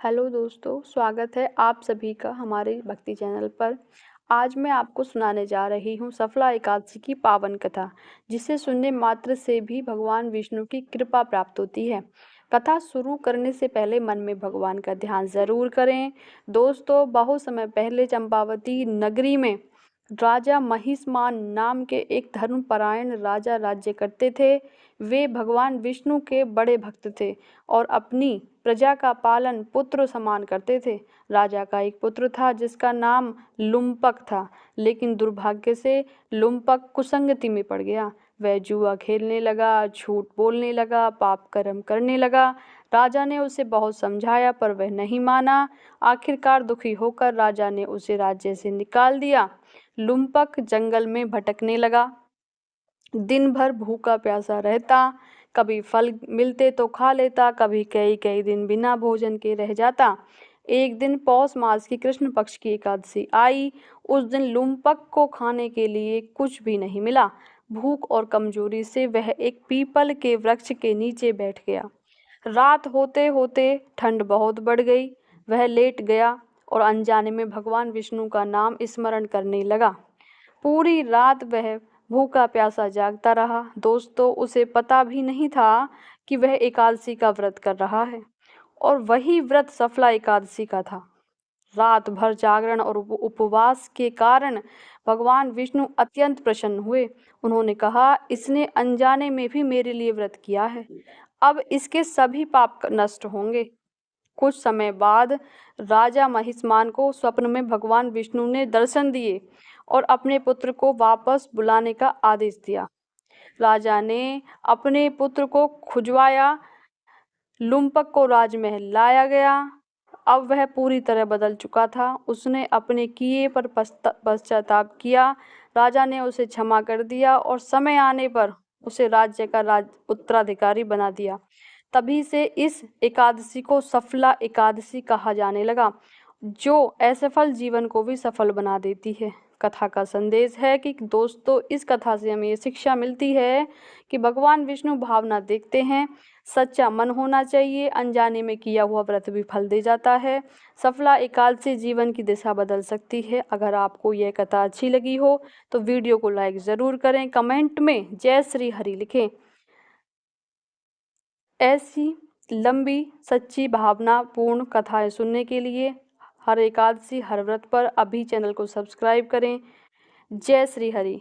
Hello दोस्तों, स्वागत है आप सभी का हमारे भक्ति चैनल पर। आज मैं आपको सुनाने जा रही हूँ सफला एकादशी की पावन कथा, जिसे सुनने मात्र से भी भगवान विष्णु की कृपा प्राप्त होती है। कथा शुरू करने से पहले मन में भगवान का ध्यान जरूर करें। दोस्तों, बहुत समय पहले चंपावती नगरी में राजा महिष्मान नाम के एक धर्मपरायण राजा राज्य करते थे। वे भगवान विष्णु के बड़े भक्त थे और अपनी प्रजा का पालन पुत्र समान करते थे। राजा का एक पुत्र था जिसका नाम लुम्पक था, लेकिन दुर्भाग्य से लुम्पक कुसंगति में पड़ गया। वह जुआ खेलने लगा, झूठ बोलने लगा, पाप कर्म करने लगा। राजा ने उसे बहुत समझाया पर वह नहीं माना। आखिरकार दुखी होकर राजा ने उसे राज्य से निकाल दिया। लुम्पक जंगल में भटकने लगा, दिन भर भूखा प्यासा रहता। कभी फल मिलते तो खा लेता, कभी कई कई दिन बिना भोजन के रह जाता। एक दिन पौष मास की कृष्ण पक्ष की एकादशी आई। उस दिन लुम्पक को खाने के लिए कुछ भी नहीं मिला। भूख और कमजोरी से वह एक पीपल के वृक्ष के नीचे बैठ गया। रात होते होते ठंड बहुत बढ़ गई। वह लेट गया और अनजाने में भगवान विष्णु का नाम स्मरण करने लगा। पूरी रात वह भूखा प्यासा जागता रहा। दोस्तों, उसे पता भी नहीं था कि वह एकादशी का व्रत कर रहा है, और वही व्रत सफला एकादशी का था। रात भर जागरण और उपवास के कारण भगवान विष्णु अत्यंत प्रसन्न हुए। उन्होंने कहा, इसने अनजाने में भी मेरे लिए व्रत किया है, अब इसके सभी पाप नष्ट होंगे। कुछ समय बाद राजा महिष्मान को स्वप्न में भगवान विष्णु ने दर्शन दिए और अपने पुत्र को वापस बुलाने का आदेश दिया। राजा ने अपने पुत्र को खुजवाया। लुम्पक को राजमहल लाया गया। अब वह पूरी तरह बदल चुका था। उसने अपने किए पर पश्चाताप किया। राजा ने उसे क्षमा कर दिया और समय आने पर उसे राज्य का उत्तराधिकारी बना दिया। तभी से इस एकादशी को सफला एकादशी कहा जाने लगा, जो असफल जीवन को भी सफल बना देती है। कथा का संदेश है कि दोस्तों, इस कथा से हमें ये शिक्षा मिलती है कि भगवान विष्णु भावना देखते हैं। सच्चा मन होना चाहिए। अनजाने में किया हुआ व्रत भी फल दे जाता है। सफला एकादशी जीवन की दिशा बदल सकती है। अगर आपको यह कथा अच्छी लगी हो तो वीडियो को लाइक ज़रूर करें, कमेंट में जय श्री हरि लिखें। ऐसी लंबी सच्ची भावनापूर्ण कथाएं सुनने के लिए हर एकादशी हर व्रत पर अभी चैनल को सब्सक्राइब करें। जय श्री हरि।